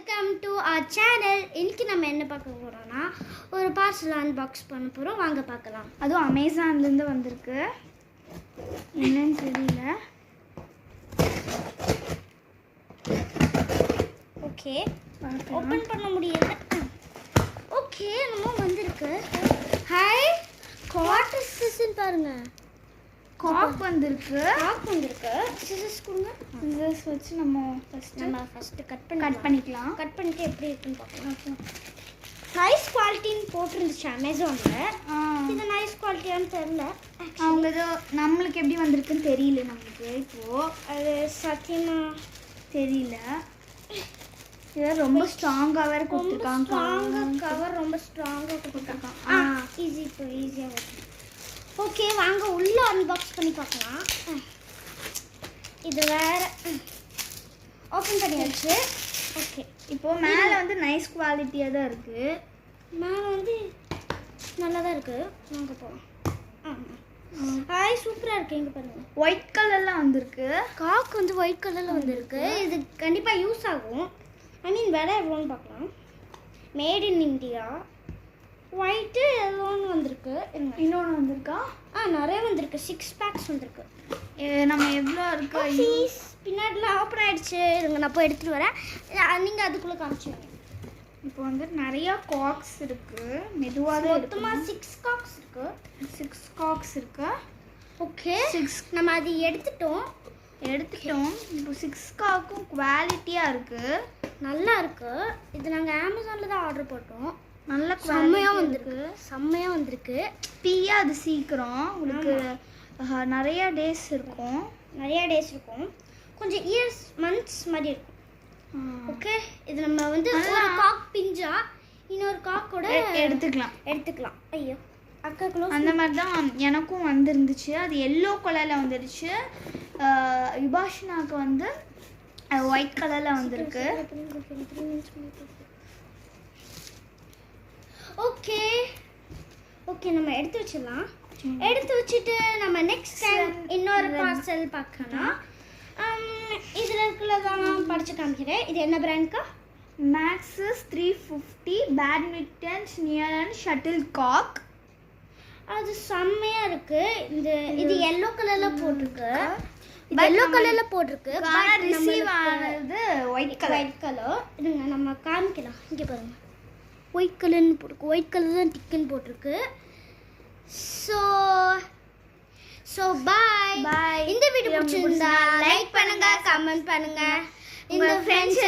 Welcome to our channel. இன்னைக்கு நம்ம என்ன பார்க்க போறோம்னா ஒரு பார்சல் அன்பாக்ஸ் பண்ண போறோம். வாங்க பார்க்கலாம். அதுவும் அமேசான்ல இருந்து வந்திருக்கு. என்னன்னு தெரியல. ஓகே, ஓபன் பண்ண முடியல. ஓகே, நம்ம வந்திருக்கு. ஹாய், வாட் இஸ் திஸ் பாருங்க. காக் வந்திருக்கு. சிசர்ஸ் கொடுங்க. சிசர்ஸ் வச்சு நம்ம ஃபர்ஸ்ட் கட் பண்ணிக்கலாம். கட் பண்ணிட்டு எப்படி இருக்குன்னு பார்க்கலாம். நைஸ் குவாலிட்டின்னு போட்டிருந்துச்சு அமேசானில். இது நைஸ் குவாலிட்டியான்னு தெரியல. அவங்க ஏதோ நம்மளுக்கு எப்படி வந்திருக்குன்னு தெரியல. நம்மளுக்கு இப்போது அது சத்தியமாக தெரியல. இது ரொம்ப ஸ்ட்ராங்காக வேறு கொடுத்துருக்காங்க. கவர் ரொம்ப ஸ்ட்ராங்காக கொடுத்துருக்காங்க. ஈஸியாக ஓகே, வாங்க உள்ள அன்பாக்ஸ் பண்ணி பார்க்கலாம். இது வேற ஓப்பன் பண்ணியாச்சு. ஓகே, இப்போது மேலே வந்து நைஸ் குவாலிட்டியாக தான் இருக்குது. மேலே வந்து நல்லா தான் இருக்குது. வாங்க போகலாம். ஹாய், சூப்பராக இருக்குது. இங்கே பாருங்கள், ஒயிட் கலர்லாம் வந்திருக்கு. காக் வந்து ஒயிட் கலரில் வந்திருக்கு. இது கண்டிப்பாக யூஸ் ஆகும். ஐ மீன் விலை எவ்வளோன்னு பார்க்கலாம். Made in India. ஒயிட்டு எவ்வளோன்னு வந்திருக்கு. இன்னொன்று வந்திருக்கா? நிறைய வந்திருக்கு. 6 பேக்ஸ் வந்திருக்கு. நம்ம எவ்வளோ இருக்கு? பின்னாடிலாம் ஓப்பன் ஆகிடுச்சு. இருங்க, நான் போய் எடுத்துகிட்டு வரேன். நீங்கள் அதுக்குள்ளே காமிச்சுங்க. இப்போ வந்து நிறையா காக்ஸ் இருக்குது. மெதுவாக தான் மொத்தமாக 6 காக்ஸ் இருக்குது. 6 காக்ஸ் இருக்கு. ஓகே, நம்ம அது எடுத்துட்டோம். இப்போ 6 காக்கும் குவாலிட்டியாக இருக்குது. நல்லா இருக்குது. இது நாங்கள் அமேசானில் தான் ஆர்டர் போட்டோம். நல்ல செம்மையாக வந்திருக்கு. பீயா அது சீக்கிரம் உங்களுக்கு நிறையா டேஸ் இருக்கும். கொஞ்சம் இயர்ஸ் மந்த்ஸ் மாதிரி இருக்கும். ஓகே, இது நம்ம வந்து ஒரு காக் பிஞ்சா இன்னொரு காக்கோட எடுத்துக்கலாம். ஐயோ, அக்காக்குள்ள அந்த மாதிரி தான் எனக்கும் வந்துருந்துச்சு. அது எல்லோ கலரில் வந்துருச்சு. விபாஷனாவுக்கு வந்து ஒயிட் கலரில் வந்திருக்கு. ஓகே, நம்ம எடுத்து வச்சிடலாம். எடுத்து வச்சுட்டு நம்ம நெக்ஸ்ட் டைம் இன்னொரு பார்சல் பார்க்கலாம். இதில் இருக்கிறதான் படித்து காமிக்கிறேன். இது என்ன பிராண்ட்க்கா? மேக்ஸஸ் 350 badminton near and shuttle cock. அது செம்மையாக இருக்குது. இது எல்லோ கலரில் போட்டிருக்கு. ஆனால் ரிசீவ் ஆனது ஒயிட் கலர். இதுங்க நம்ம காமிக்கலாம். இங்கே பாருங்கள், ஒயிட் கலர்னு போட்டிருக்கு. ஒயிட் கலர் தான் டிக்குன்னு போட்டிருக்கு. So bye. இந்த வீடியோ பிடிச்சிருந்தா லைக் பண்ணுங்க, கமெண்ட் பண்ணுங்க. இந்த ஃப்ரெண்ட்ஸ்